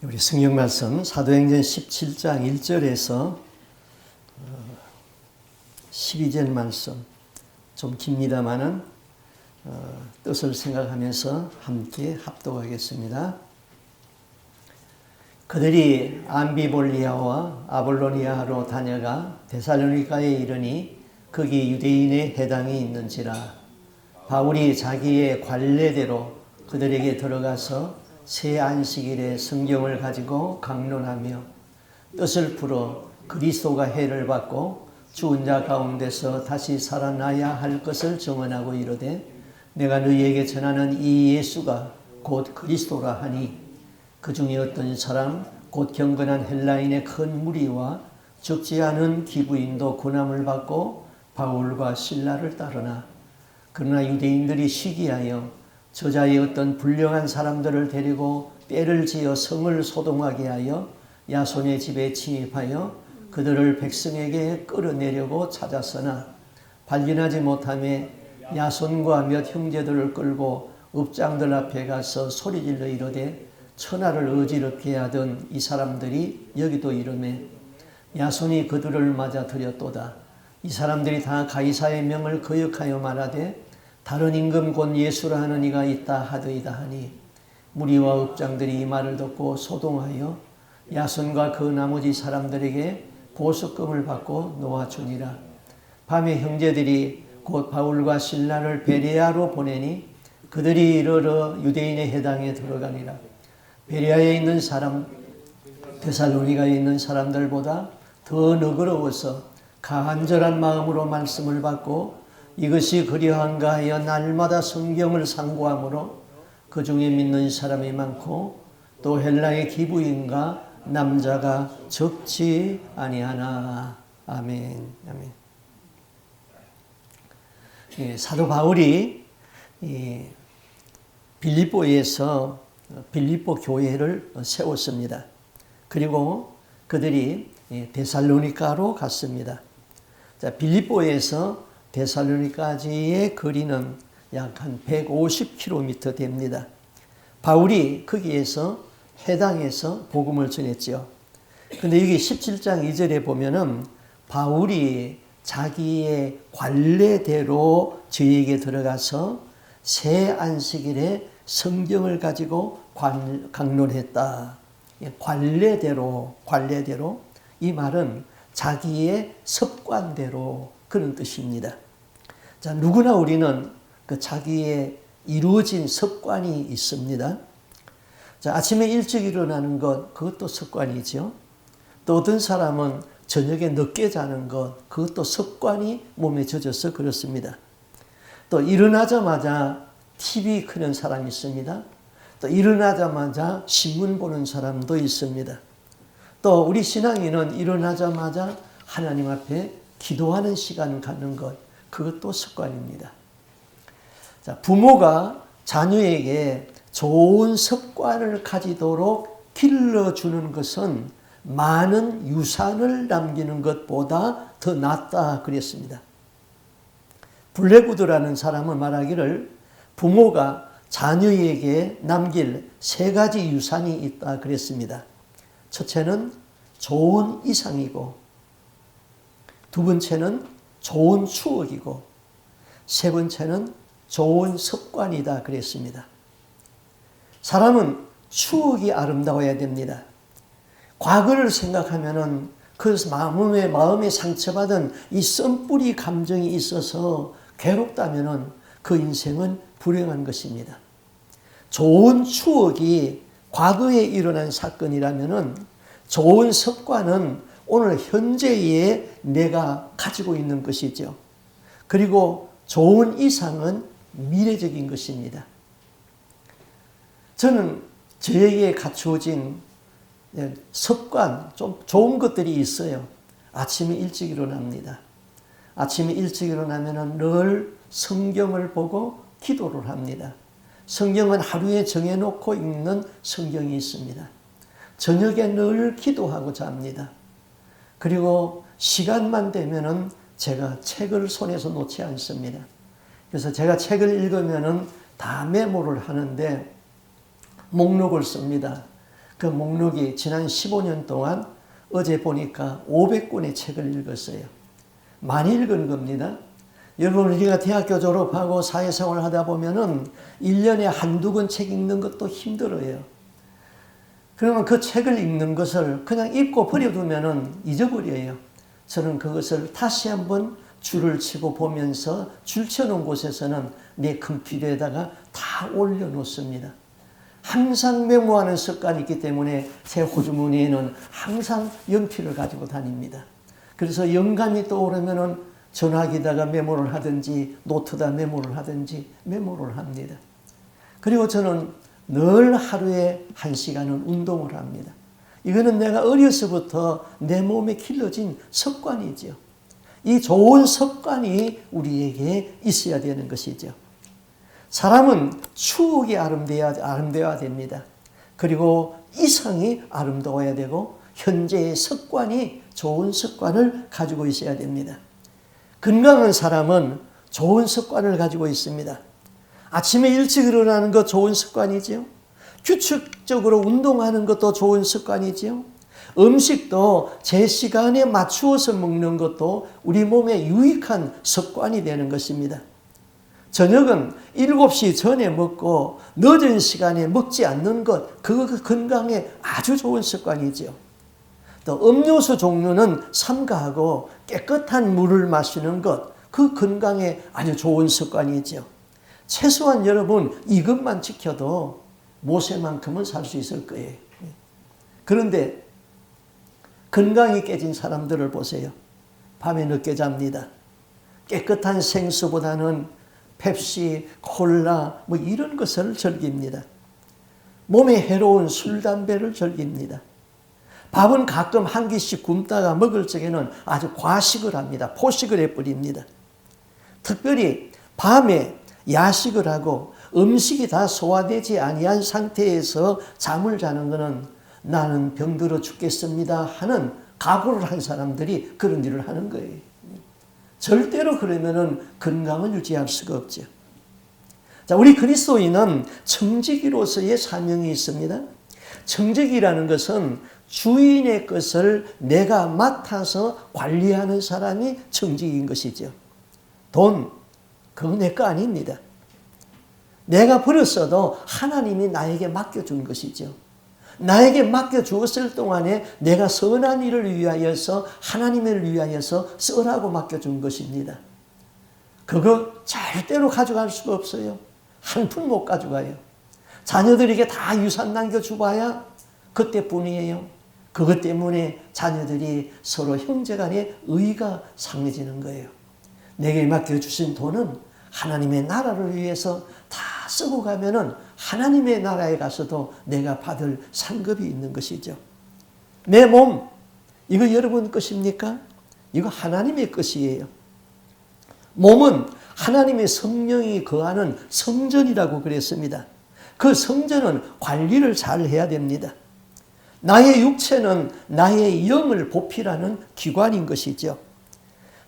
우리 성경 말씀 사도행전 17장 1절에서 12절 말씀 좀 깁니다마는 뜻을 생각하면서 함께 합독하겠습니다. 그들이 암비볼리아와 아볼로니아로 다녀가 데살로니가에 이르니 거기 유대인의 회당이 있는지라. 바울이 자기의 관례대로 그들에게 들어가서 새 안식일에 성경을 가지고 강론하며 뜻을 풀어 그리스도가 해를 받고 죽은 자 가운데서 다시 살아나야 할 것을 증언하고 이르되 내가 너희에게 전하는 이 예수가 곧 그리스도라 하니 그 중에 어떤 사람 곧 경건한 헬라인의 큰 무리와 적지 않은 기부인도 고난을 받고 바울과 실라를 따르나 그러나 유대인들이 시기하여 저자의 어떤 불량한 사람들을 데리고 떼를 지어 성을 소동하게 하여 야손의 집에 침입하여 그들을 백성에게 끌어내려고 찾았으나 발견하지 못하며 야손과 몇 형제들을 끌고 읍장들 앞에 가서 소리질러 이르되 천하를 어지럽게 하던 이 사람들이 여기도 이르매 야손이 그들을 맞아 들였도다. 이 사람들이 다 가이사의 명을 거역하여 말하되 다른 임금 곧 예수라 하는 이가 있다 하더이다 하니 무리와 읍장들이 이 말을 듣고 소동하여 야손과 그 나머지 사람들에게 보석금을 받고 놓아주니라. 밤에 형제들이 곧 바울과 실라를 베레아로 보내니 그들이 이르러 유대인의 회당에 들어가니라. 베레아에 있는 사람 데살로니가에 있는 사람들보다 더 너그러워서 간절한 마음으로 말씀을 받고 이것이 그리한가 하여 날마다 성경을 상고하므로 그 중에 믿는 사람이 많고 또 헬라의 기부인과 남자가 적지 아니하나. 아멘. 아멘. 사도 바울이 빌립보에서 빌립보 교회를 세웠습니다. 그리고 그들이 데살로니가로 갔습니다. 자, 빌립보에서 데살로니가까지의 거리는 약 한 150km 됩니다. 바울이 거기에서 회당에서 복음을 전했죠. 근데 여기 17장 2절에 보면은 바울이 자기의 관례대로 저희에게 들어가서 새 안식일에 성경을 가지고 강론했다. 관례대로 이 말은 자기의 습관대로 그런 뜻입니다. 자, 누구나 우리는 그 자기의 이루어진 습관이 있습니다. 자, 아침에 일찍 일어나는 것, 그것도 습관이죠. 또 어떤 사람은 저녁에 늦게 자는 것, 그것도 습관이 몸에 젖어서 그렇습니다. 또 일어나자마자 TV 켜는 사람이 있습니다. 또 일어나자마자 신문 보는 사람도 있습니다. 또 우리 신앙인은 일어나자마자 하나님 앞에 기도하는 시간을 갖는 것, 그것도 습관입니다. 자, 부모가 자녀에게 좋은 습관을 가지도록 길러주는 것은 많은 유산을 남기는 것보다 더 낫다 그랬습니다. 블랙우드라는 사람은 말하기를 부모가 자녀에게 남길 3가지 유산이 있다 그랬습니다. 첫째는 좋은 이상이고, 두 번째는 좋은 추억이고, 세 번째는 좋은 습관이다 그랬습니다. 사람은 추억이 아름다워야 됩니다. 과거를 생각하면은 그 마음에 상처받은 이 썸뿌리 감정이 있어서 괴롭다면은 그 인생은 불행한 것입니다. 좋은 추억이 과거에 일어난 사건이라면은 좋은 습관은 오늘 현재에 내가 가지고 있는 것이죠. 그리고 좋은 이상은 미래적인 것입니다. 저는 저에게 갖추어진 습관, 좀 좋은 것들이 있어요. 아침에 일찍 일어납니다. 아침에 일찍 일어나면 늘 성경을 보고 기도를 합니다. 성경은 하루에 정해놓고 읽는 성경이 있습니다. 저녁에 늘 기도하고 잡니다. 그리고 시간만 되면은 제가 책을 손에서 놓지 않습니다. 그래서 제가 책을 읽으면은 다 메모를 하는데 목록을 씁니다. 그 목록이 지난 15년 동안 어제 보니까 500권의 책을 읽었어요. 많이 읽은 겁니다. 여러분, 우리가 대학교 졸업하고 사회생활을 하다 보면은 1년에 한두 권 책 읽는 것도 힘들어요. 그러면 그 책을 읽는 것을 그냥 읽고 버려두면은 잊어버려요. 저는 그것을 다시 한번 줄을 치고 보면서 줄 쳐놓은 곳에서는 내 컴퓨터에다가 다 올려놓습니다. 항상 메모하는 습관이 있기 때문에 제 호주머니에는 항상 연필을 가지고 다닙니다. 그래서 영감이 떠오르면은 전화기다가 메모를 하든지 노트다 메모를 하든지 메모를 합니다. 그리고 저는 늘 하루에 1시간은 운동을 합니다. 이거는 내가 어려서부터 내 몸에 길러진 습관이죠. 이 좋은 습관이 우리에게 있어야 되는 것이죠. 사람은 추억이 아름다워야 됩니다. 그리고 이상이 아름다워야 되고 현재의 습관이 좋은 습관을 가지고 있어야 됩니다. 건강한 사람은 좋은 습관을 가지고 있습니다. 아침에 일찍 일어나는 것 좋은 습관이지요. 규칙적으로 운동하는 것도 좋은 습관이지요. 음식도 제 시간에 맞추어서 먹는 것도 우리 몸에 유익한 습관이 되는 것입니다. 저녁은 7시 전에 먹고 늦은 시간에 먹지 않는 것, 그거 건강에 아주 좋은 습관이죠. 또 음료수 종류는 삼가하고 깨끗한 물을 마시는 것, 그 건강에 아주 좋은 습관이죠. 최소한 여러분 이것만 지켜도 모세만큼은 살 수 있을 거예요. 그런데 건강이 깨진 사람들을 보세요. 밤에 늦게 잡니다. 깨끗한 생수보다는 펩시, 콜라 뭐 이런 것을 즐깁니다. 몸에 해로운 술, 담배를 즐깁니다. 밥은 가끔 한 끼씩 굶다가 먹을 적에는 아주 과식을 합니다. 포식을 해버립니다. 특별히 밤에 야식을 하고 음식이 다 소화되지 아니한 상태에서 잠을 자는 것은 나는 병들어 죽겠습니다 하는 각오를 한 사람들이 그런 일을 하는 거예요. 절대로 그러면은 건강을 유지할 수가 없죠. 자, 우리 그리스도인은 청지기로서의 사명이 있습니다. 청지기라는 것은 주인의 것을 내가 맡아서 관리하는 사람이 청지기인 것이죠. 돈, 그건 내 거 아닙니다. 내가 버렸어도 하나님이 나에게 맡겨준 것이죠. 나에게 맡겨주었을 동안에 내가 선한 일을 위하여서 하나님을 위하여서 쓰라고 맡겨준 것입니다. 그거 절대로 가져갈 수가 없어요. 한 푼 못 가져가요. 자녀들에게 다 유산 남겨주봐야 그때뿐이에요. 그것 때문에 자녀들이 서로 형제간의 의가 상해지는 거예요. 내게 맡겨주신 돈은 하나님의 나라를 위해서 다 쓰고 가면은 하나님의 나라에 가서도 내가 받을 상급이 있는 것이죠. 내 몸, 이거 여러분 것입니까? 이거 하나님의 것이에요. 몸은 하나님의 성령이 거하는 성전이라고 그랬습니다. 그 성전은 관리를 잘 해야 됩니다. 나의 육체는 나의 영을 보필하는 기관인 것이죠.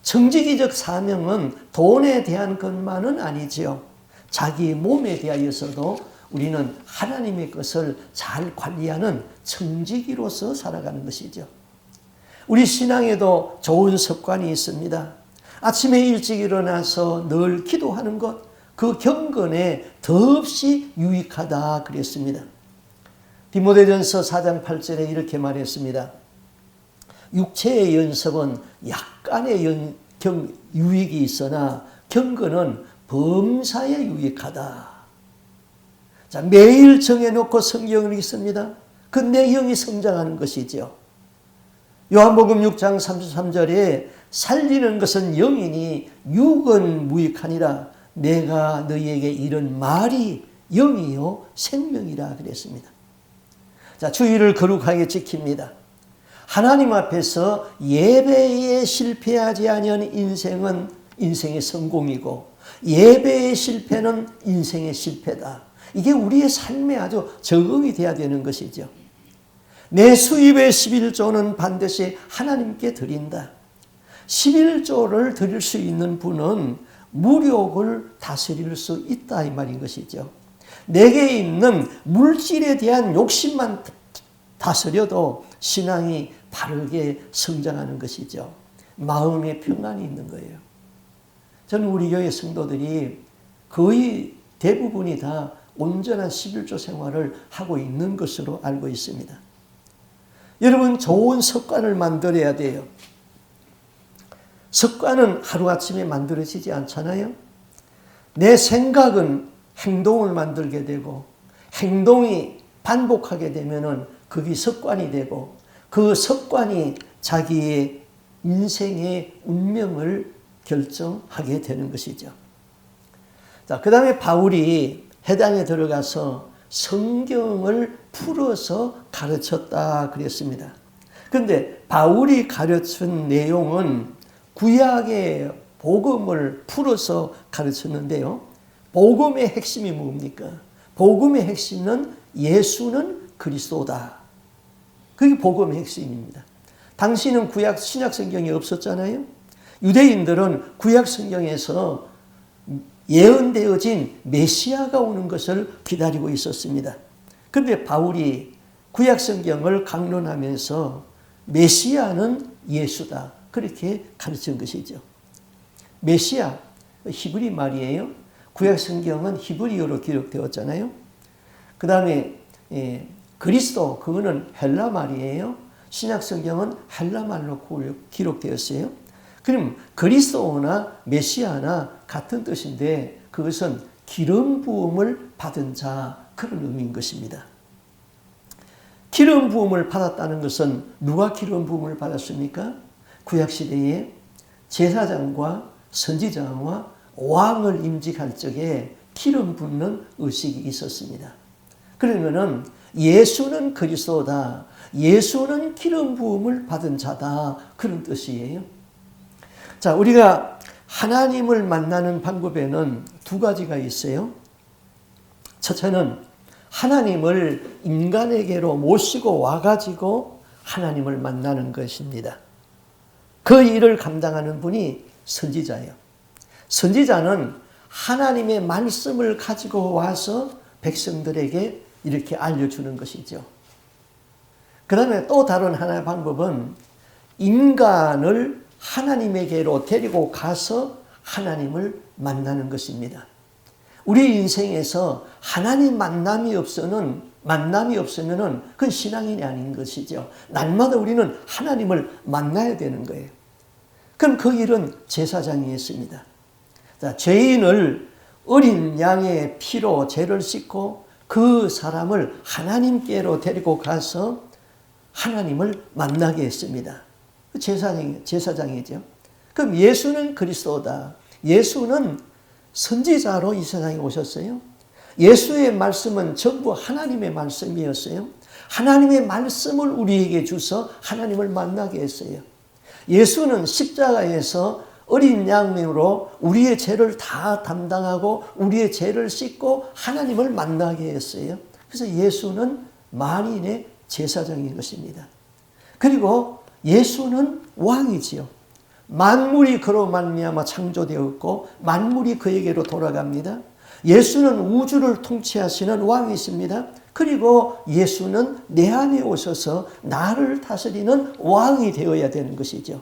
청지기적 사명은 돈에 대한 것만은 아니지요. 자기 몸에 대하여서도 우리는 하나님의 것을 잘 관리하는 청지기로서 살아가는 것이죠. 우리 신앙에도 좋은 습관이 있습니다. 아침에 일찍 일어나서 늘 기도하는 것, 그 경건에 더없이 유익하다 그랬습니다. 디모데전서 4장 8절에 이렇게 말했습니다. 육체의 연습은 약간의 유익이 있으나 경건은 범사에 유익하다. 자, 매일 정해놓고 성경을 읽습니다. 그 내 영이 성장하는 것이죠. 요한복음 6장 33절에 살리는 것은 영이니 육은 무익하니라. 내가 너희에게 이런 말이 영이요 생명이라 그랬습니다. 자, 주의를 거룩하게 지킵니다. 하나님 앞에서 예배에 실패하지 아니한 인생은 인생의 성공이고 예배의 실패는 인생의 실패다. 이게 우리의 삶에 아주 적응이 돼야 되는 것이죠. 내 수입의 11조는 반드시 하나님께 드린다. 11조를 드릴 수 있는 분은 무력을 다스릴 수 있다 이 말인 것이죠. 내게 있는 물질에 대한 욕심만 다스려도 신앙이 바르게 성장하는 것이죠. 마음의 평안이 있는 거예요. 저는 우리 교회 성도들이 거의 대부분이 다 온전한 11조 생활을 하고 있는 것으로 알고 있습니다. 여러분, 좋은 습관을 만들어야 돼요. 습관은 하루아침에 만들어지지 않잖아요. 내 생각은 행동을 만들게 되고, 행동이 반복하게 되면은 그게 습관이 되고, 그 습관이 자기의 인생의 운명을 결정하게 되는 것이죠. 자, 그 다음에 바울이 해당에 들어가서 성경을 풀어서 가르쳤다 그랬습니다. 그런데 바울이 가르친 내용은 구약의 복음을 풀어서 가르쳤는데요. 복음의 핵심이 뭡니까? 복음의 핵심은 예수는 그리스도다. 그게 복음의 핵심입니다. 당시는 구약 신약 성경이 없었잖아요. 유대인들은 구약 성경에서 예언되어진 메시아가 오는 것을 기다리고 있었습니다. 그런데 바울이 구약 성경을 강론하면서 메시아는 예수다. 그렇게 가르친 것이죠. 메시아, 히브리 말이에요. 구약 성경은 히브리어로 기록되었잖아요. 그 다음에 그리스도, 그거는 헬라 말이에요. 신약 성경은 헬라 말로 기록되었어요. 그럼 그리스도나 메시아나 같은 뜻인데 그것은 기름 부음을 받은 자, 그런 의미인 것입니다. 기름 부음을 받았다는 것은 누가 기름 부음을 받았습니까? 구약시대에 제사장과 선지자와 왕을 임직할 적에 기름 붓는 의식이 있었습니다. 그러면은 예수는 그리스도다, 예수는 기름 부음을 받은 자다, 그런 뜻이에요. 자, 우리가 하나님을 만나는 방법에는 두 가지가 있어요. 첫째는 하나님을 인간에게로 모시고 와가지고 하나님을 만나는 것입니다. 그 일을 감당하는 분이 선지자예요. 선지자는 하나님의 말씀을 가지고 와서 백성들에게 이렇게 알려주는 것이죠. 그 다음에 또 다른 하나의 방법은 인간을 하나님에게로 데리고 가서 하나님을 만나는 것입니다. 우리 인생에서 하나님 만남이 없으면은 그건 신앙인이 아닌 것이죠. 날마다 우리는 하나님을 만나야 되는 거예요. 그럼 그 일은 제사장이 했습니다. 자, 죄인을 어린 양의 피로 죄를 씻고 그 사람을 하나님께로 데리고 가서 하나님을 만나게 했습니다. 제사장이죠. 그럼 예수는 그리스도다. 예수는 선지자로 이 세상에 오셨어요. 예수의 말씀은 전부 하나님의 말씀이었어요. 하나님의 말씀을 우리에게 주서 하나님을 만나게 했어요. 예수는 십자가에서 어린 양으로 우리의 죄를 다 담당하고 우리의 죄를 씻고 하나님을 만나게 했어요. 그래서 예수는 만인의 제사장인 것입니다. 그리고 예수는 왕이지요. 만물이 그로 말미암아 창조되었고 만물이 그에게로 돌아갑니다. 예수는 우주를 통치하시는 왕이십니다. 그리고 예수는 내 안에 오셔서 나를 다스리는 왕이 되어야 되는 것이죠.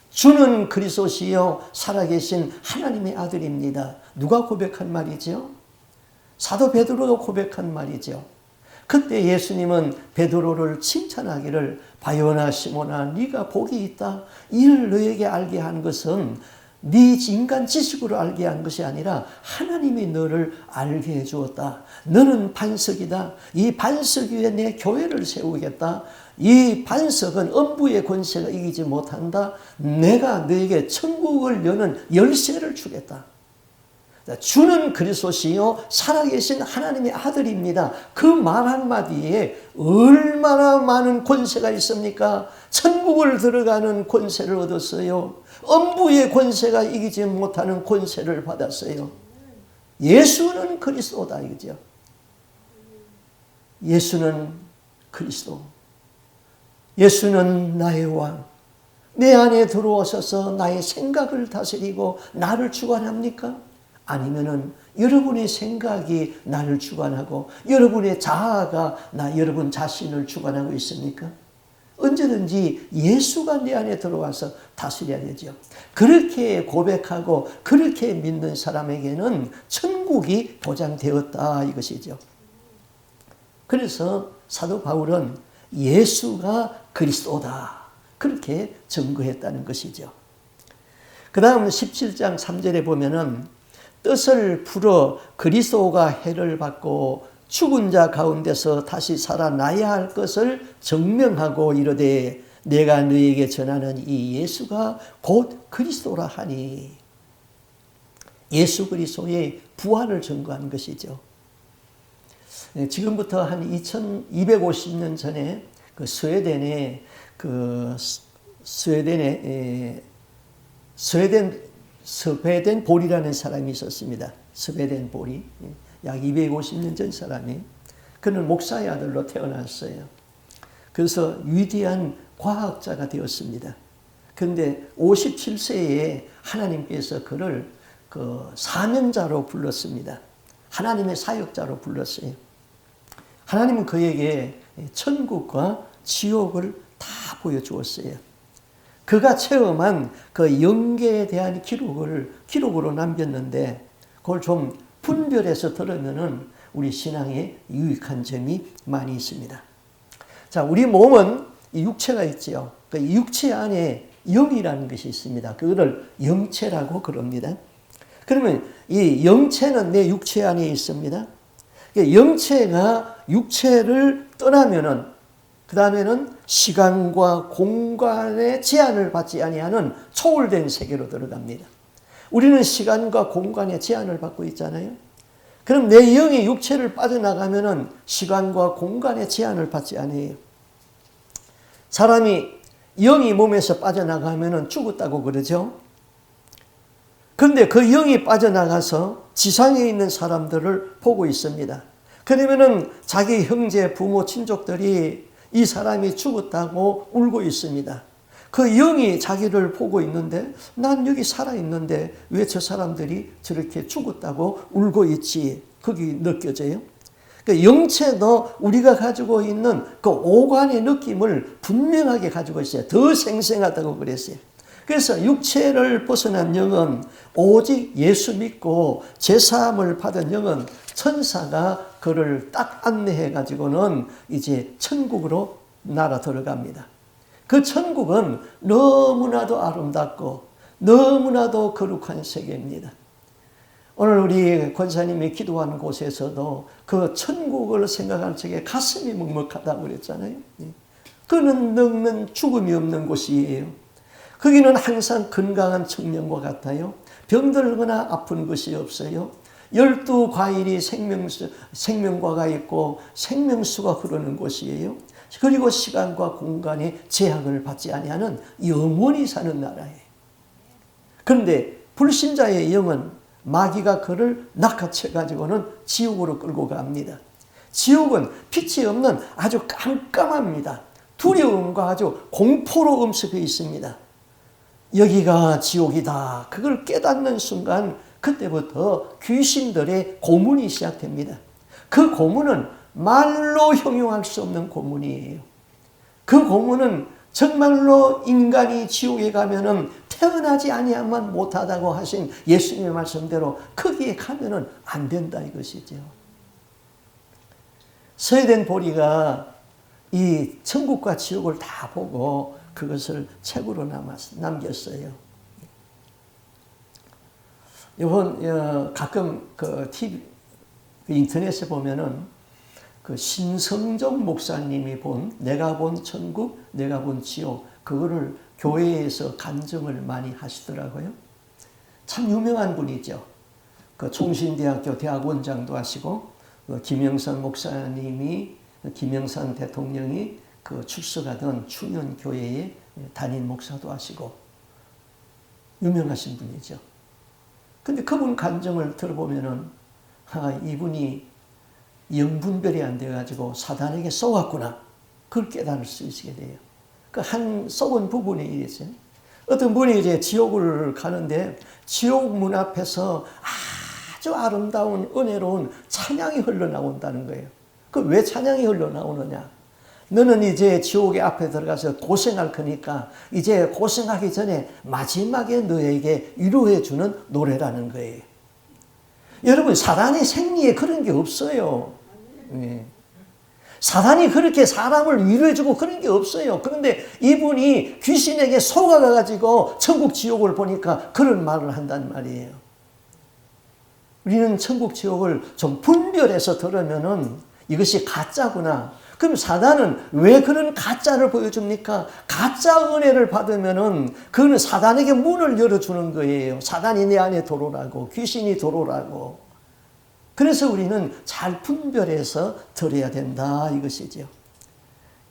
주는 그리스도시요 살아계신 하나님의 아들입니다. 누가 고백한 말이죠? 사도 베드로가 고백한 말이죠. 그때 예수님은 베드로를 칭찬하기를 바요나 시몬아 네가 복이 있다. 이를 너에게 알게 한 것은 네 인간 지식으로 알게 한 것이 아니라 하나님이 너를 알게 해주었다. 너는 반석이다. 이 반석 위에 내 교회를 세우겠다. 이 반석은 음부의 권세가 이기지 못한다. 내가 너에게 천국을 여는 열쇠를 주겠다. 주는 그리스도시요 살아계신 하나님의 아들입니다. 그 말 한마디에 얼마나 많은 권세가 있습니까? 천국을 들어가는 권세를 얻었어요. 음부의 권세가 이기지 못하는 권세를 받았어요. 예수는 그리스도다 이거죠. 예수는 그리스도. 예수는 나의 왕. 내 안에 들어오셔서 나의 생각을 다스리고 나를 주관합니까? 아니면은 여러분의 생각이 나를 주관하고 여러분의 자아가 여러분 자신을 주관하고 있습니까? 언제든지 예수가 내 안에 들어와서 다스려야 되죠. 그렇게 고백하고 그렇게 믿는 사람에게는 천국이 보장되었다 이것이죠. 그래서 사도 바울은 예수가 그리스도다 그렇게 증거했다는 것이죠. 그 다음 17장 3절에 보면은 뜻을 풀어 그리스도가 해를 받고 죽은 자 가운데서 다시 살아나야 할 것을 증명하고 이르되 내가 너에게 전하는 이 예수가 곧 그리스도라 하니 예수 그리스도의 부활을 증거한 것이죠. 지금부터 한 2250년 전에 그 스웨덴 볼이라는 사람이 있었습니다. 스웨덴 볼이 약 250년 전 사람이 그는 목사의 아들로 태어났어요. 그래서 위대한 과학자가 되었습니다. 그런데 57세에 하나님께서 그를 사명자로 불렀습니다. 하나님의 사역자로 불렀어요. 하나님은 그에게 천국과 지옥을 다 보여주었어요. 그가 체험한 그 영계에 대한 기록으로 남겼는데 그걸 좀 분별해서 들으면은 우리 신앙에 유익한 점이 많이 있습니다. 자, 우리 몸은 이 육체가 있지요. 그 육체 안에 영이라는 것이 있습니다. 그거를 영체라고 그럽니다. 그러면 이 영체는 내 육체 안에 있습니다. 영체가 육체를 떠나면은 그 다음에는 시간과 공간의 제한을 받지 아니하는 초월된 세계로 들어갑니다. 우리는 시간과 공간의 제한을 받고 있잖아요. 그럼 내 영이 육체를 빠져나가면은 시간과 공간의 제한을 받지 않아요. 사람이 영이 몸에서 빠져나가면은 죽었다고 그러죠. 그런데 그 영이 빠져나가서 지상에 있는 사람들을 보고 있습니다. 그러면은 자기 형제, 부모, 친족들이 이 사람이 죽었다고 울고 있습니다. 그 영이 자기를 보고 있는데 난 여기 살아있는데 왜 저 사람들이 저렇게 죽었다고 울고 있지? 그게 느껴져요. 그 영체도 우리가 가지고 있는 그 오감의 느낌을 분명하게 가지고 있어요. 더 생생하다고 그랬어요. 그래서 육체를 벗어난 영은 오직 예수 믿고 제사함을 받은 영은 천사가 그를 딱 안내해 가지고는 이제 천국으로 날아 들어갑니다. 그 천국은 너무나도 아름답고 너무나도 거룩한 세계입니다. 오늘 우리 권사님이 기도하는 곳에서도 그 천국을 생각할 적에 가슴이 먹먹하다고 그랬잖아요. 그는 늙는 죽음이 없는 곳이에요. 거기는 항상 건강한 청년과 같아요. 병들거나 아픈 것이 없어요. 12과일이 생명과가 있고 생명수가 흐르는 곳이에요. 그리고 시간과 공간의 제약을 받지 아니하는 영원히 사는 나라예요. 그런데 불신자의 영은 마귀가 그를 낚아채 가지고는 지옥으로 끌고 갑니다. 지옥은 빛이 없는 아주 깜깜합니다. 두려움과 아주 공포로 엄습해 있습니다. 여기가 지옥이다. 그걸 깨닫는 순간 그때부터 귀신들의 고문이 시작됩니다. 그 고문은 말로 형용할 수 없는 고문이에요. 그 고문은 정말로 인간이 지옥에 가면은 태어나지 아니하면 못하다고 하신 예수님의 말씀대로 거기에 가면은 안 된다 이것이죠. 스웨덴 보리가 이 천국과 지옥을 다 보고 그것을 책으로 남겼어요. 이번 가끔 그 TV 인터넷에 보면은 그 신성정 목사님이 본 내가 본 천국, 내가 본 지옥 그거를 교회에서 간증을 많이 하시더라고요. 참 유명한 분이죠. 그 총신대학교 대학원장도 하시고 김영선 목사님이 김영선 대통령이 그 출석하던 충현교회의 담임 목사도 하시고 유명하신 분이죠. 근데 그분 간증을 들어보면은 이분이 영분별이 안 돼가지고 사단에게 쏘았구나. 그걸 깨달을 수 있게 돼요. 그 한 썩은 부분이 이랬어요. 어떤 분이 이제 지옥을 가는데 지옥 문 앞에서 아주 아름다운 은혜로운 찬양이 흘러나온다는 거예요. 그 왜 찬양이 흘러나오느냐? 너는 이제 지옥의 앞에 들어가서 고생할 거니까 이제 고생하기 전에 마지막에 너에게 위로해 주는 노래라는 거예요. 여러분, 사단의 생리에 그런 게 없어요. 네. 사단이 그렇게 사람을 위로해주고 그런 게 없어요. 그런데 이분이 귀신에게 속아가지고 천국 지옥을 보니까 그런 말을 한단 말이에요. 우리는 천국 지옥을 좀 분별해서 들으면은 이것이 가짜구나. 그럼 사단은 왜 그런 가짜를 보여줍니까? 가짜 은혜를 받으면은 그거는 사단에게 문을 열어주는 거예요. 사단이 내 안에 들어오라고, 귀신이 들어오라고. 그래서 우리는 잘 분별해서 들어야 된다 이것이죠.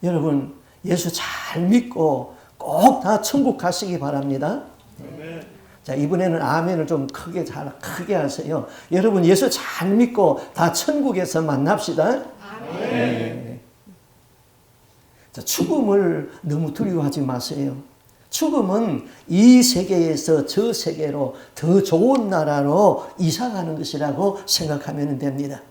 여러분, 예수 잘 믿고 꼭 다 천국 가시기 바랍니다. 네. 자, 이번에는 아멘을 좀 크게 하세요. 여러분, 예수 잘 믿고 다 천국에서 만납시다. 아멘. 네. 자, 죽음을 너무 두려워하지 마세요. 죽음은 이 세계에서 저 세계로 더 좋은 나라로 이사가는 것이라고 생각하면 됩니다.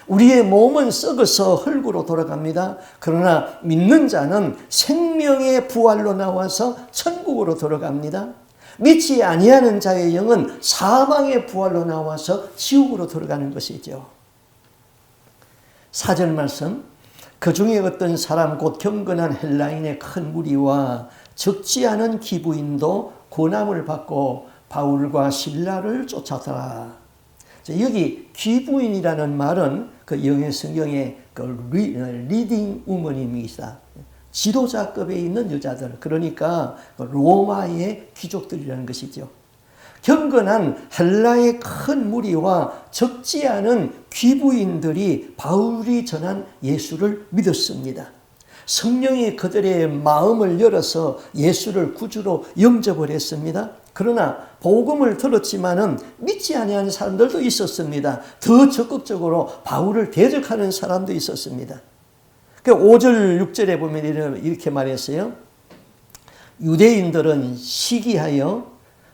우리의 몸은 썩어서 흙으로 돌아갑니다. 그러나 믿는 자는 생명의 부활로 나와서 천국으로 들어갑니다. 믿지 아니하는 자의 영은 사망의 부활로 나와서 지옥으로 들어가는 것이죠. 4절 말씀, 그 중에 어떤 사람 곧 경건한 헬라인의 큰 무리와 적지 않은 기부인도 고난을 받고 바울과 실라를 쫓았더라. 여기 기부인이라는 말은 그 영의 성경의 그 리딩 우먼입니다. 지도자급에 있는 여자들, 그러니까 로마의 귀족들이라는 것이죠. 경건한 헬라의 큰 무리와 적지 않은 귀부인들이 바울이 전한 예수를 믿었습니다. 성령이 그들의 마음을 열어서 예수를 구주로 영접을 했습니다. 그러나 복음을 들었지만은 믿지 아니하는 사람들도 있었습니다. 더 적극적으로 바울을 대적하는 사람도 있었습니다. 5절 6절에 보면 이렇게 말했어요. 유대인들은 시기하여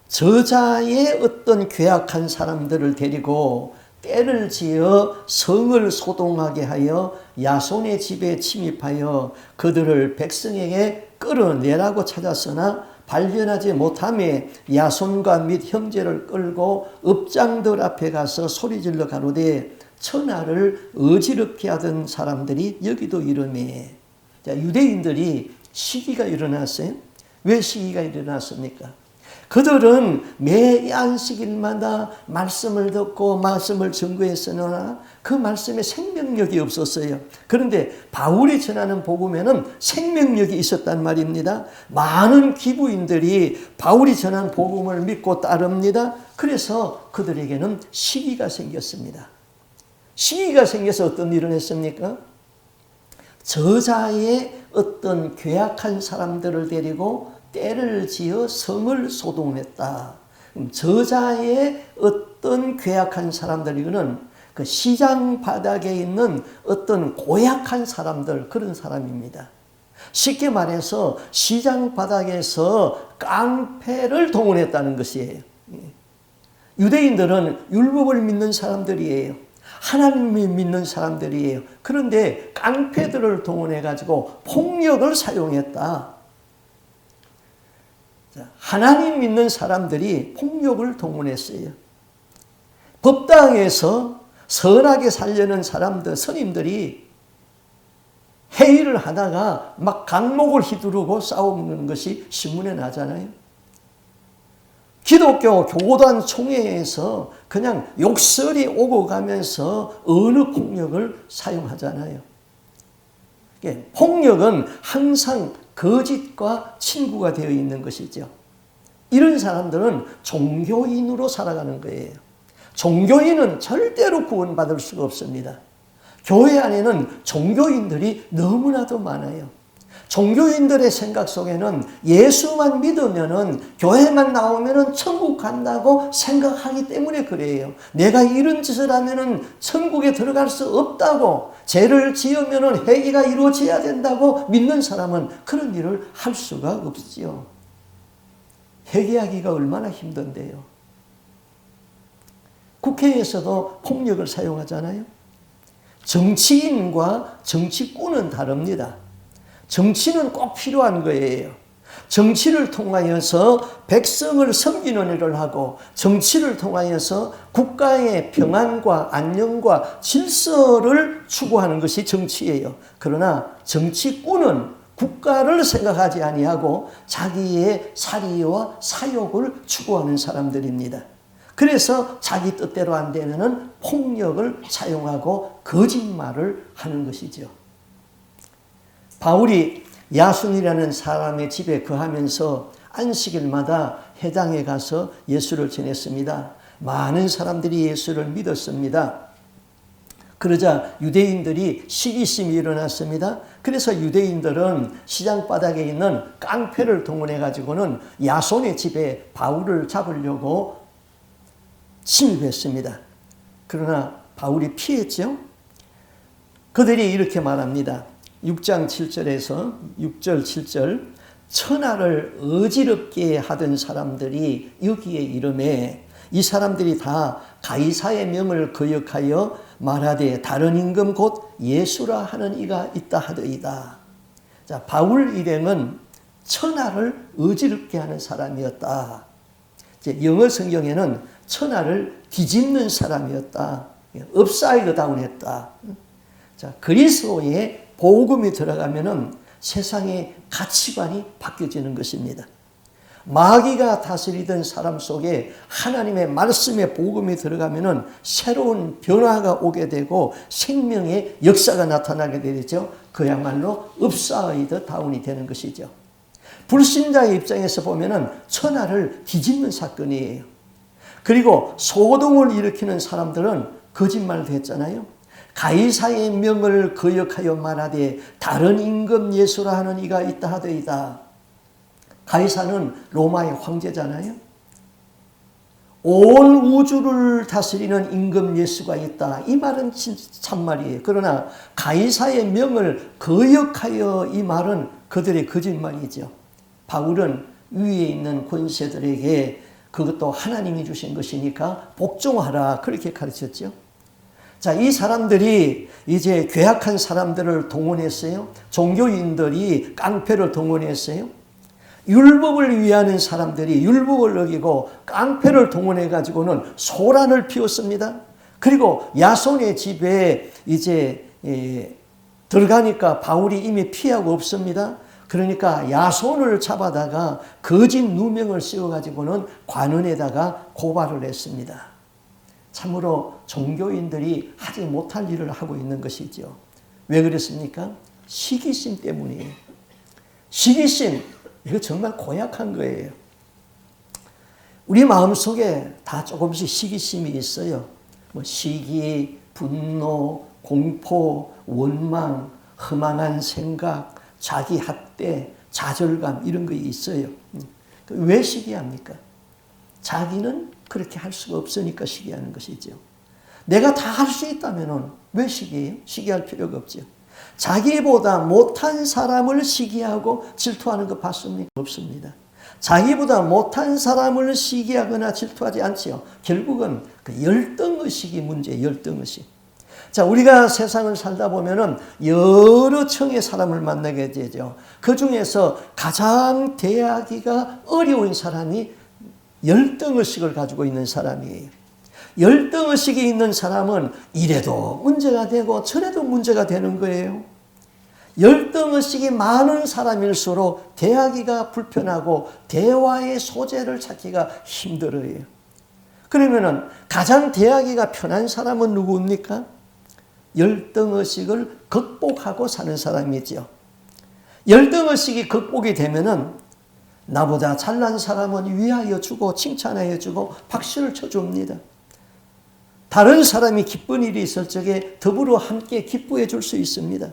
저자의 어떤 괴악한 사람들을 데리고 때를 지어 성을 소동하게 하여 야손의 집에 침입하여 그들을 백성에게 끌어내라고 찾았으나 발견하지 못하며 야손과 및 형제를 끌고 업장들 앞에 가서 소리질러 가로되 천하를 어지럽게 하던 사람들이 여기도 이르매. 자, 유대인들이 시기가 일어났어요. 왜 시기가 일어났습니까? 그들은 매 안식일마다 말씀을 듣고 말씀을 증거했으나 그 말씀에 생명력이 없었어요. 그런데 바울이 전하는 복음에는 생명력이 있었단 말입니다. 많은 기부인들이 바울이 전한 복음을 믿고 따릅니다. 그래서 그들에게는 시기가 생겼습니다. 시기가 생겨서 어떤 일을 했습니까? 저자의 어떤 괴악한 사람들을 데리고 때를 지어 성을 소동했다. 저자의 어떤 괴악한 사람들, 이거는 그 시장 바닥에 있는 어떤 고약한 사람들, 그런 사람입니다. 쉽게 말해서 시장 바닥에서 깡패를 동원했다는 것이에요. 유대인들은 율법을 믿는 사람들이에요. 하나님을 믿는 사람들이에요. 그런데 깡패들을 동원해가지고 폭력을 사용했다. 하나님 믿는 사람들이 폭력을 동원했어요. 법당에서 선하게 살려는 사람들, 스님들이 회의를 하다가 막 강목을 휘두르고 싸우는 것이 신문에 나잖아요. 기독교 교단 총회에서 그냥 욕설이 오고 가면서 어느 폭력을 사용하잖아요. 폭력은 항상 거짓과 친구가 되어 있는 것이죠. 이런 사람들은 종교인으로 살아가는 거예요. 종교인은 절대로 구원받을 수가 없습니다. 교회 안에는 종교인들이 너무나도 많아요. 종교인들의 생각 속에는 예수만 믿으면은, 교회만 나오면은 천국 간다고 생각하기 때문에 그래요. 내가 이런 짓을 하면은 천국에 들어갈 수 없다고, 죄를 지으면은 회개가 이루어져야 된다고 믿는 사람은 그런 일을 할 수가 없지요. 회개하기가 얼마나 힘든데요. 국회에서도 폭력을 사용하잖아요. 정치인과 정치꾼은 다릅니다. 정치는 꼭 필요한 거예요. 정치를 통하여서 백성을 섬기는 일을 하고 정치를 통하여서 국가의 평안과 안녕과 질서를 추구하는 것이 정치예요. 그러나 정치꾼은 국가를 생각하지 아니하고 자기의 사리와 사욕을 추구하는 사람들입니다. 그래서 자기 뜻대로 안 되면은 폭력을 사용하고 거짓말을 하는 것이죠. 바울이 야손이라는 사람의 집에 거하면서 안식일마다 회당에 가서 예수를 전했습니다. 많은 사람들이 예수를 믿었습니다. 그러자 유대인들이 시기심이 일어났습니다. 그래서 유대인들은 시장 바닥에 있는 깡패를 동원해 가지고는 야손의 집에 바울을 잡으려고 침입했습니다. 그러나 바울이 피했죠. 그들이 이렇게 말합니다. 6장 7절에서 6절 7절 천하를 어지럽게 하던 사람들이 여기에 이르매 이 사람들이 다 가이사의 명을 거역하여 말하되 다른 임금 곧 예수라 하는 이가 있다 하더이다. 자, 바울 일행은 천하를 어지럽게 하는 사람이었다. 이제 영어 성경에는 천하를 뒤집는 사람이었다. 업사이드 다운했다. 자, 그리스도의 복음이 들어가면은 세상의 가치관이 바뀌어지는 것입니다. 마귀가 다스리던 사람 속에 하나님의 말씀의 복음이 들어가면은 새로운 변화가 오게 되고 생명의 역사가 나타나게 되죠. 그야말로 업사이드 다운이 되는 것이죠. 불신자의 입장에서 보면은 천하를 뒤집는 사건이에요. 그리고 소동을 일으키는 사람들은 거짓말도 했잖아요. 가이사의 명을 거역하여 말하되 다른 임금 예수라 하는 이가 있다 하더이다. 가이사는 로마의 황제잖아요. 온 우주를 다스리는 임금 예수가 있다. 이 말은 참말이에요. 그러나 가이사의 명을 거역하여 이 말은 그들의 거짓말이죠. 바울은 위에 있는 권세들에게 그것도 하나님이 주신 것이니까 복종하라 그렇게 가르쳤죠. 자, 이 사람들이 이제 괴악한 사람들을 동원했어요. 종교인들이 깡패를 동원했어요. 율법을 위하는 사람들이 율법을 어기고 깡패를 동원해 가지고는 소란을 피웠습니다. 그리고 야손의 집에 이제 들어가니까 바울이 이미 피하고 없습니다. 그러니까 야손을 잡아다가 거짓 누명을 씌워 가지고는 관원에다가 고발을 했습니다. 참으로 종교인들이 하지 못할 일을 하고 있는 것이죠. 왜 그랬습니까? 시기심 때문이에요. 시기심, 이거 정말 고약한 거예요. 우리 마음속에 다 조금씩 시기심이 있어요. 뭐 시기, 분노, 공포, 원망, 허망한 생각, 자기 학대, 좌절감 이런 거 있어요. 왜 시기합니까? 자기는 그렇게 할 수가 없으니까 시기하는 것이죠. 내가 다 할 수 있다면 왜 시기해요? 시기할 필요가 없죠. 자기보다 못한 사람을 시기하고 질투하는 거 봤습니까? 없습니다. 자기보다 못한 사람을 시기하거나 질투하지 않지요. 결국은 그 열등의식이 문제예요. 열등의식. 자, 우리가 세상을 살다 보면은 여러 층의 사람을 만나게 되죠. 그 중에서 가장 대하기가 어려운 사람이 열등의식을 가지고 있는 사람이에요. 열등의식이 있는 사람은 이래도 문제가 되고 저래도 문제가 되는 거예요. 열등의식이 많은 사람일수록 대하기가 불편하고 대화의 소재를 찾기가 힘들어요. 그러면은 가장 대하기가 편한 사람은 누구입니까? 열등의식을 극복하고 사는 사람이죠. 열등의식이 극복이 되면은 나보다 잘난 사람은 위하여 주고 칭찬하여 주고 박수를 쳐줍니다. 다른 사람이 기쁜 일이 있을 적에 더불어 함께 기뻐해 줄 수 있습니다.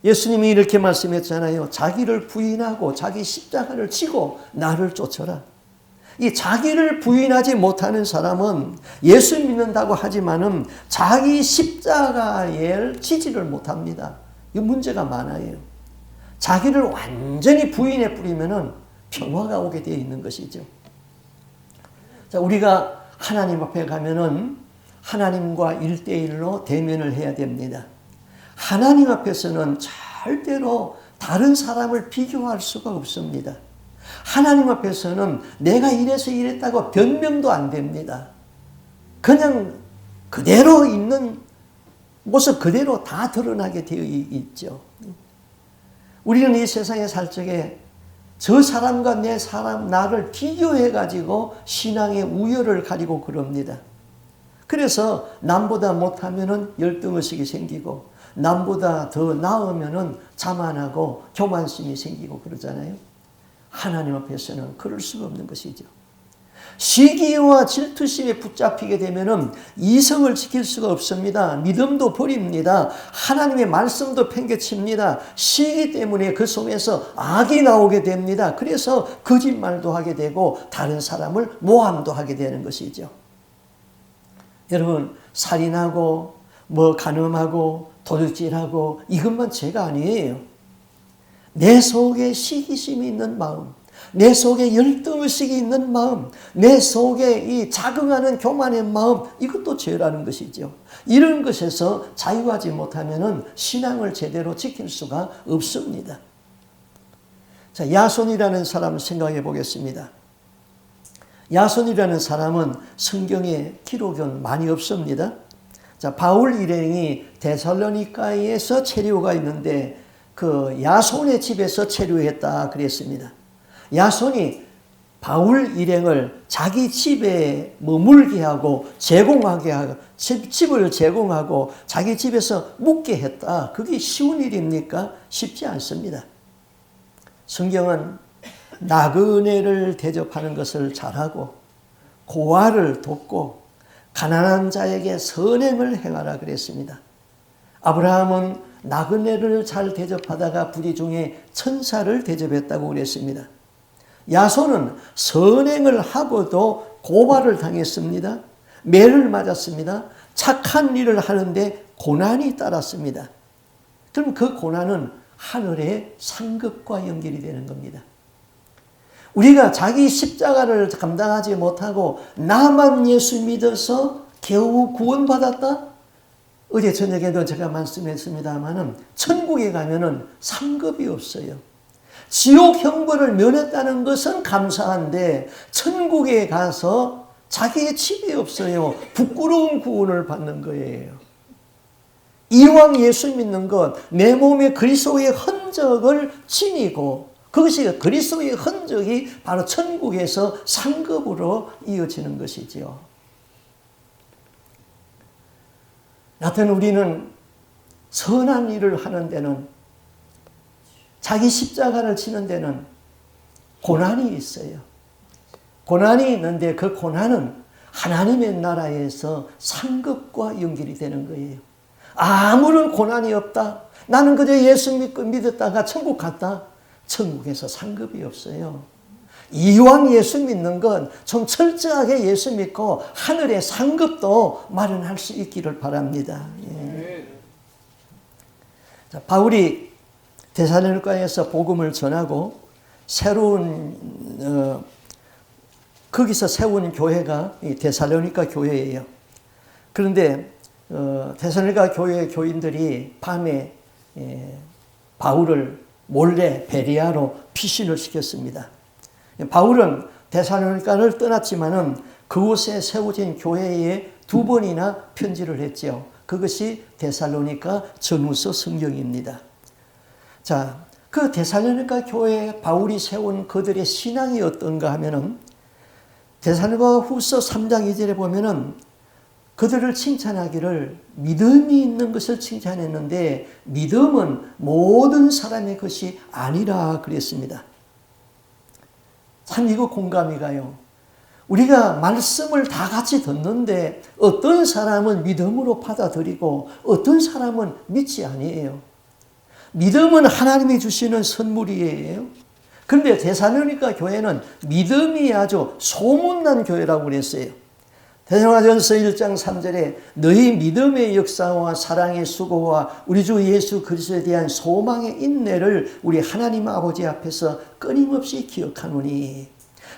예수님이 이렇게 말씀했잖아요. 자기를 부인하고 자기 십자가를 지고 나를 쫓아라. 이 자기를 부인하지 못하는 사람은 예수 믿는다고 하지만은 자기 십자가에 지지를 못합니다. 이 문제가 많아요. 자기를 완전히 부인해 뿌리면은 평화가 오게 되어 있는 것이죠. 자, 우리가 하나님 앞에 가면은 하나님과 1대1로 대면을 해야 됩니다. 하나님 앞에서는 절대로 다른 사람을 비교할 수가 없습니다. 하나님 앞에서는 내가 이래서 이랬다고 변명도 안 됩니다. 그냥 그대로 있는 모습 그대로 다 드러나게 되어 있죠. 우리는 이 세상에 살 적에 저 사람과 내 사람, 나를 비교해가지고 신앙의 우열을 가리고 그럽니다. 그래서 남보다 못하면은 열등의식이 생기고, 남보다 더 나으면은 자만하고 교만심이 생기고 그러잖아요. 하나님 앞에서는 그럴 수가 없는 것이죠. 시기와 질투심에 붙잡히게 되면은 이성을 지킬 수가 없습니다. 믿음도 버립니다. 하나님의 말씀도 팽개칩니다. 시기 때문에 그 속에서 악이 나오게 됩니다. 그래서 거짓말도 하게 되고 다른 사람을 모함도 하게 되는 것이죠. 여러분, 살인하고 간음하고 도둑질하고 이것만 죄가 아니에요. 내 속에 시기심이 있는 마음, 내 속에 열등의식이 있는 마음, 내 속에 이 자긍하는 교만의 마음, 이것도 죄라는 것이죠. 이런 것에서 자유하지 못하면은 신앙을 제대로 지킬 수가 없습니다. 자, 야손이라는 사람을 생각해 보겠습니다. 야손이라는 사람은 성경에 기록은 많이 없습니다. 자, 바울 일행이 데살로니가에서 체류가 있는데 그 야손의 집에서 체류했다 그랬습니다. 야손이 바울 일행을 자기 집에 머물게 하고 제공하게 하고 집을 제공하고 자기 집에서 묵게 했다. 그게 쉬운 일입니까? 쉽지 않습니다. 성경은 나그네를 대접하는 것을 잘하고 고아를 돕고 가난한 자에게 선행을 행하라 그랬습니다. 아브라함은 나그네를 잘 대접하다가 부디 중에 천사를 대접했다고 그랬습니다. 야손은 선행을 하고도 고발을 당했습니다. 매를 맞았습니다. 착한 일을 하는데 고난이 따랐습니다. 그럼 그 고난은 하늘의 상급과 연결이 되는 겁니다. 우리가 자기 십자가를 감당하지 못하고 나만 예수 믿어서 겨우 구원받았다? 어제 저녁에도 제가 말씀했습니다마는 천국에 가면은 상급이 없어요. 지옥 형벌을 면했다는 것은 감사한데 천국에 가서 자기의 집이 없어요. 부끄러운 구원을 받는 거예요. 이왕 예수 믿는 것, 내 몸에 그리스도의 흔적을 지니고 그것이 그리스도의 흔적이 바로 천국에서 상급으로 이어지는 것이죠. 여하튼 우리는 선한 일을 하는 데는, 자기 십자가를 지는 데는 고난이 있어요. 고난이 있는데 그 고난은 하나님의 나라에서 상급과 연결이 되는 거예요. 아무런 고난이 없다. 나는 그저 예수 믿었다가 천국 갔다. 천국에서 상급이 없어요. 이왕 예수 믿는 건 좀 철저하게 예수 믿고 하늘의 상급도 마련할 수 있기를 바랍니다. 예. 자, 바울이 데살로니가에서 복음을 전하고 새로운 거기서 세운 교회가 이 데살로니가 교회예요. 그런데 데살로니가 교회 교인들이 밤에 바울을 몰래 베레아로 피신을 시켰습니다. 바울은 데살로니가를 떠났지만은 그곳에 세워진 교회에 2번이나 편지를 했죠. 그것이 데살로니가 전후서 성경입니다. 자, 그 데살로니가 교회에 바울이 세운 그들의 신앙이 어떤가 하면은 데살로니가 후서 3장 2절에 보면은 그들을 칭찬하기를 믿음이 있는 것을 칭찬했는데 믿음은 모든 사람의 것이 아니라 그랬습니다. 참 이거 공감이 가요. 우리가 말씀을 다 같이 듣는데 어떤 사람은 믿음으로 받아들이고 어떤 사람은 믿지 아니에요. 믿음은 하나님이 주시는 선물이에요. 그런데 데살로니가 교회는 믿음이 아주 소문난 교회라고 그랬어요. 데살로니가전서 1장 3절에 너희 믿음의 역사와 사랑의 수고와 우리 주 예수 그리스도에 대한 소망의 인내를 우리 하나님 아버지 앞에서 끊임없이 기억하노니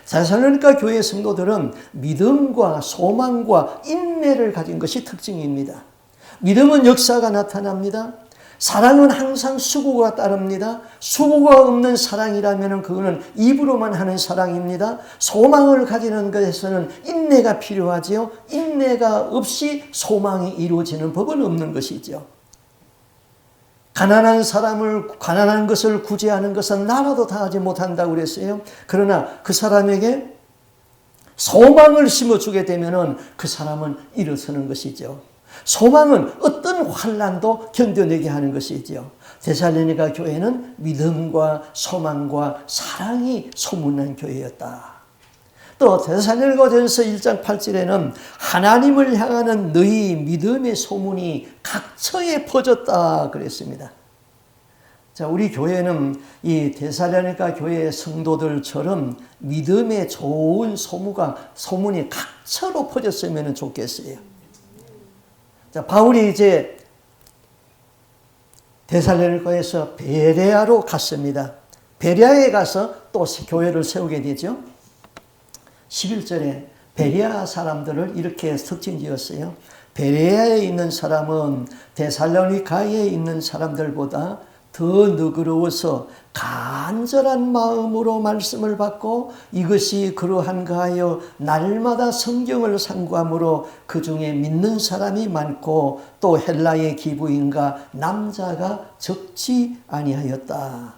데살로니가 교회 성도들은 믿음과 소망과 인내를 가진 것이 특징입니다. 믿음은 역사가 나타납니다. 사랑은 항상 수고가 따릅니다. 수고가 없는 사랑이라면 그거는 입으로만 하는 사랑입니다. 소망을 가지는 것에서는 인내가 필요하지요. 인내가 없이 소망이 이루어지는 법은 없는 것이죠. 가난한 것을 구제하는 것은 나라도 다 하지 못한다고 그랬어요. 그러나 그 사람에게 소망을 심어주게 되면 그 사람은 일어서는 것이죠. 소망은 어떤 환난도 견뎌내게 하는 것이죠. 데살로니가 교회는 믿음과 소망과 사랑이 소문난 교회였다. 또 데살로니가전서 1장 8절에는 하나님을 향하는 너희 믿음의 소문이 각처에 퍼졌다 그랬습니다. 자, 우리 교회는 이 데살로니가 교회의 성도들처럼 믿음의 좋은 소문이 각처로 퍼졌으면 좋겠어요. 자, 바울이 이제 데살로니가에서 베레아로 갔습니다. 베레아에 가서 또 교회를 세우게 되죠. 11절에 베레아 사람들을 이렇게 특징 지었어요. 베레아에 있는 사람은 데살로니가에 있는 사람들보다 더 너그러워서 간절한 마음으로 말씀을 받고 이것이 그러한가 하여 날마다 성경을 상고함으로 그 중에 믿는 사람이 많고 또 헬라의 기부인과 남자가 적지 아니하였다.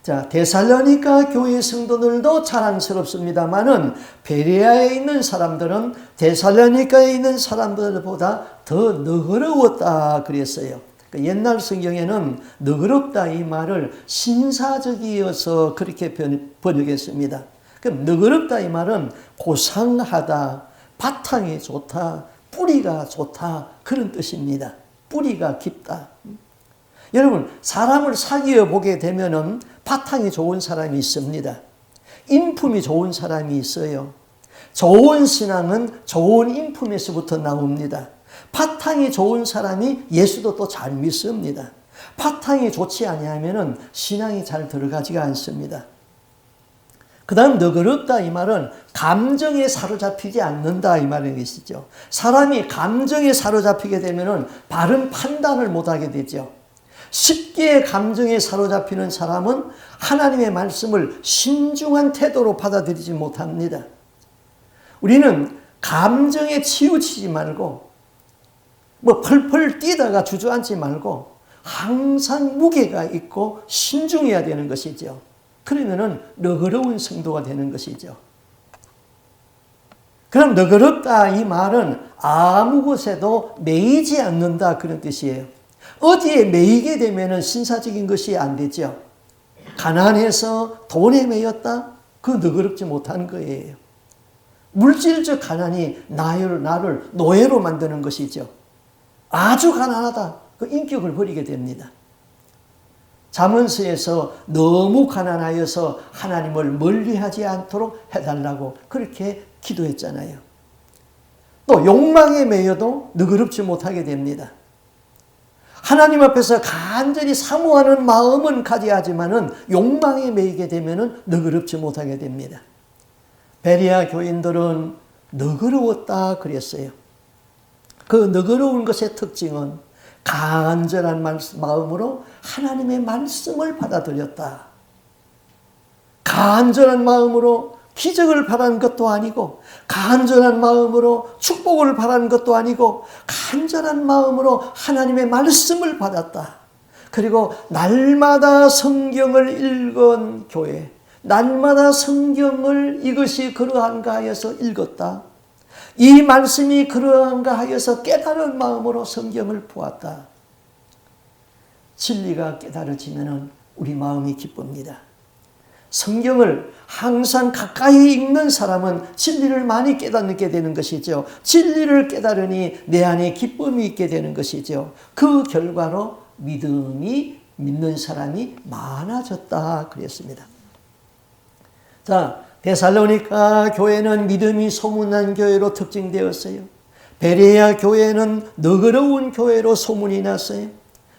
자, 데살로니가 교회 성도들도 자랑스럽습니다만은 베레아에 있는 사람들은 데살로니가에 있는 사람들보다 더 너그러웠다 그랬어요. 옛날 성경에는 너그럽다 이 말을 신사적이어서 그렇게 번역했습니다. 그럼 너그럽다 이 말은 고상하다, 바탕이 좋다, 뿌리가 좋다 그런 뜻입니다. 뿌리가 깊다. 여러분 사람을 사귀어 보게 되면은 바탕이 좋은 사람이 있습니다. 인품이 좋은 사람이 있어요. 좋은 신앙은 좋은 인품에서부터 나옵니다. 바탕이 좋은 사람이 예수도 또 잘 믿습니다. 바탕이 좋지 아니하면은 신앙이 잘 들어가지가 않습니다. 그 다음 너그럽다 이 말은 감정에 사로잡히지 않는다 이 말인 것이죠. 사람이 감정에 사로잡히게 되면은 바른 판단을 못하게 되죠. 쉽게 감정에 사로잡히는 사람은 하나님의 말씀을 신중한 태도로 받아들이지 못합니다. 우리는 감정에 치우치지 말고 펄펄 뛰다가 주저앉지 말고 항상 무게가 있고 신중해야 되는 것이죠. 그러면은 너그러운 성도가 되는 것이죠. 그럼 너그럽다 이 말은 아무 곳에도 매이지 않는다 그런 뜻이에요. 어디에 매이게 되면은 신사적인 것이 안 되죠. 가난해서 돈에 매였다? 그 너그럽지 못한 거예요. 물질적 가난이 나를 노예로 만드는 것이죠. 아주 가난하다. 그 인격을 버리게 됩니다. 잠언서에서 너무 가난하여서 하나님을 멀리하지 않도록 해달라고 그렇게 기도했잖아요. 또 욕망에 매여도 너그럽지 못하게 됩니다. 하나님 앞에서 간절히 사모하는 마음은 가져야 하지만은 욕망에 매이게 되면은 너그럽지 못하게 됩니다. 베레아 교인들은 너그러웠다 그랬어요. 그 너그러운 것의 특징은 간절한 마음으로 하나님의 말씀을 받아들였다. 간절한 마음으로 기적을 바라는 것도 아니고 간절한 마음으로 축복을 바라는 것도 아니고 간절한 마음으로 하나님의 말씀을 받았다. 그리고 날마다 성경을 읽은 교회, 날마다 성경을 이것이 그러한가 하여서 읽었다. 이 말씀이 그러한가 하여서 깨달은 마음으로 성경을 보았다. 진리가 깨달아지면 우리 마음이 기쁩니다. 성경을 항상 가까이 읽는 사람은 진리를 많이 깨닫게 되는 것이죠. 진리를 깨달으니 내 안에 기쁨이 있게 되는 것이죠. 그 결과로 믿는 사람이 많아졌다 그랬습니다. 자, 데살로니가 교회는 믿음이 소문난 교회로 특징되었어요. 베레아 교회는 너그러운 교회로 소문이 났어요.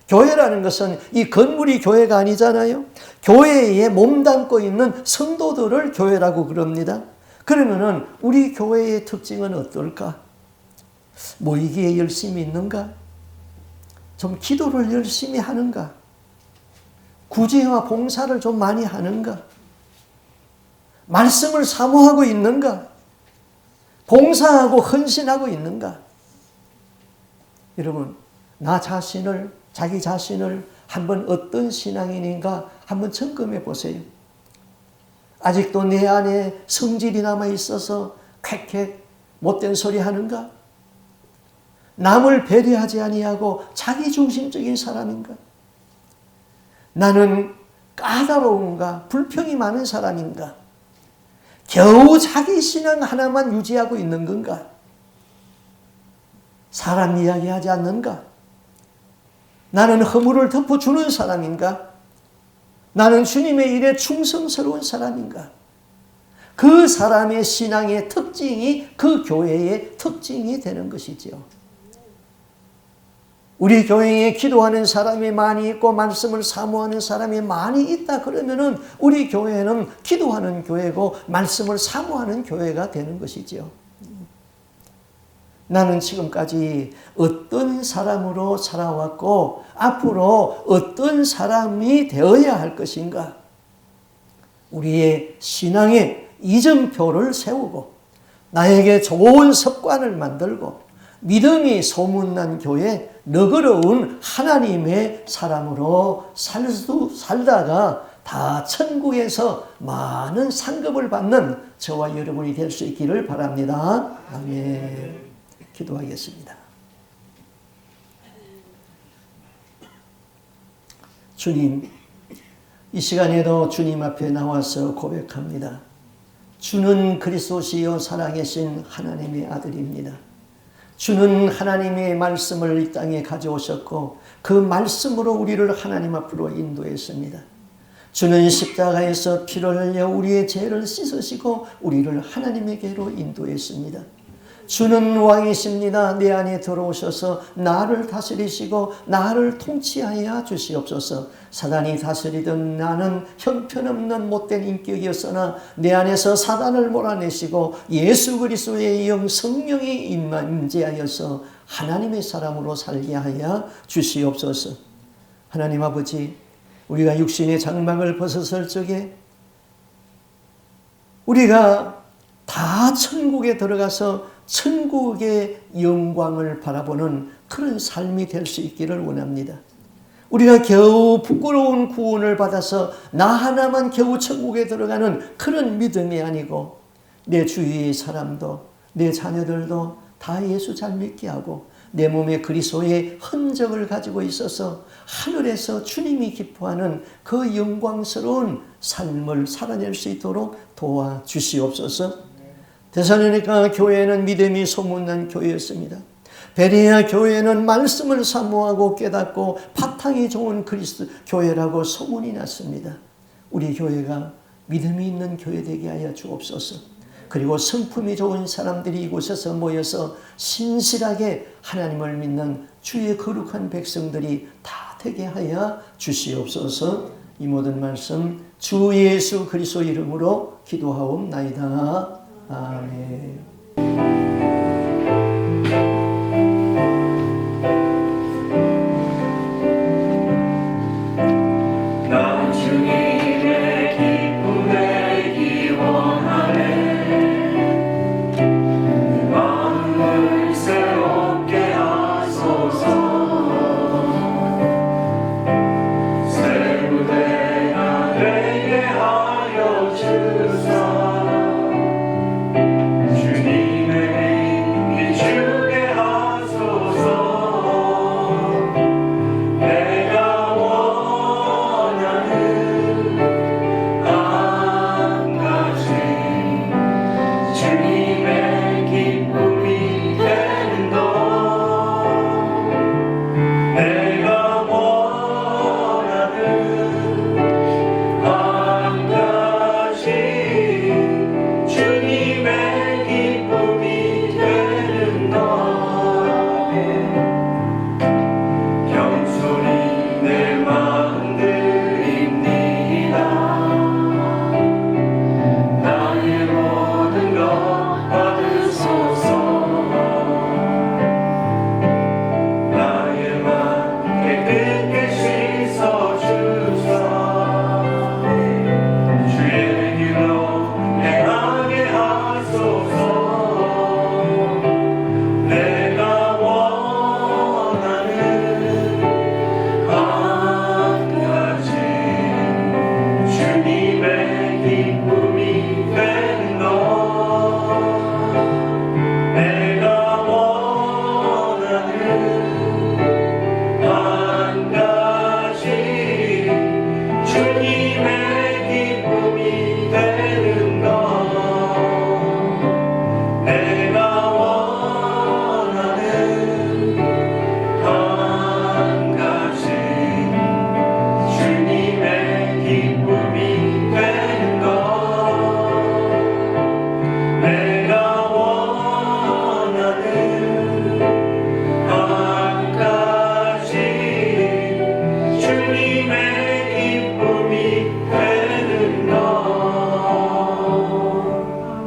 교회라는 것은 이 건물이 교회가 아니잖아요. 교회에 몸담고 있는 성도들을 교회라고 그럽니다. 그러면은 우리 교회의 특징은 어떨까? 모이기에 열심히 있는가? 좀 기도를 열심히 하는가? 구제와 봉사를 좀 많이 하는가? 말씀을 사모하고 있는가? 봉사하고 헌신하고 있는가? 여러분, 나 자신을, 자기 자신을 한번 어떤 신앙인인가 한번 점검해 보세요. 아직도 내 안에 성질이 남아 있어서 쾌쾌 못된 소리 하는가? 남을 배려하지 아니하고 자기중심적인 사람인가? 나는 까다로운가? 불평이 많은 사람인가? 겨우 자기 신앙 하나만 유지하고 있는 건가? 사람 이야기하지 않는가? 나는 허물을 덮어주는 사람인가? 나는 주님의 일에 충성스러운 사람인가? 그 사람의 신앙의 특징이 그 교회의 특징이 되는 것이지요. 우리 교회에 기도하는 사람이 많이 있고 말씀을 사모하는 사람이 많이 있다 그러면은 우리 교회는 기도하는 교회고 말씀을 사모하는 교회가 되는 것이지요. 나는 지금까지 어떤 사람으로 살아왔고 앞으로 어떤 사람이 되어야 할 것인가? 우리의 신앙의 이정표를 세우고 나에게 좋은 습관을 만들고 믿음이 소문난 교회, 너그러운 하나님의 사람으로 살다가 다 천국에서 많은 상급을 받는 저와 여러분이 될 수 있기를 바랍니다. 아멘. 기도하겠습니다. 주님, 이 시간에도 주님 앞에 나와서 고백합니다. 주는 그리스도시요 살아계신 하나님의 아들입니다. 주는 하나님의 말씀을 이 땅에 가져오셨고 그 말씀으로 우리를 하나님 앞으로 인도했습니다. 주는 십자가에서 피를 흘려 우리의 죄를 씻으시고 우리를 하나님에게로 인도했습니다. 주는 왕이십니다. 내 안에 들어오셔서 나를 다스리시고 나를 통치하여 주시옵소서. 사단이 다스리던 나는 형편없는 못된 인격이었으나 내 안에서 사단을 몰아내시고 예수 그리스도의 영 성령이 임재하여서 하나님의 사람으로 살게 하여 주시옵소서. 하나님 아버지, 우리가 육신의 장막을 벗었을 적에 우리가 다 천국에 들어가서 천국의 영광을 바라보는 그런 삶이 될 수 있기를 원합니다. 우리가 겨우 부끄러운 구원을 받아서 나 하나만 겨우 천국에 들어가는 그런 믿음이 아니고 내 주위의 사람도 내 자녀들도 다 예수 잘 믿게 하고 내 몸에 그리스도의 흔적을 가지고 있어서 하늘에서 주님이 기뻐하는 그 영광스러운 삶을 살아낼 수 있도록 도와주시옵소서. 데살로니가 교회는 믿음이 소문난 교회였습니다. 베레아 교회는 말씀을 사모하고 깨닫고 바탕이 좋은 그리스도 교회라고 소문이 났습니다. 우리 교회가 믿음이 있는 교회 되게 하여 주옵소서. 그리고 성품이 좋은 사람들이 이곳에서 모여서 신실하게 하나님을 믿는 주의 거룩한 백성들이 다 되게 하여 주시옵소서. 이 모든 말씀 주 예수 그리스도 이름으로 기도하옵나이다. 아멘.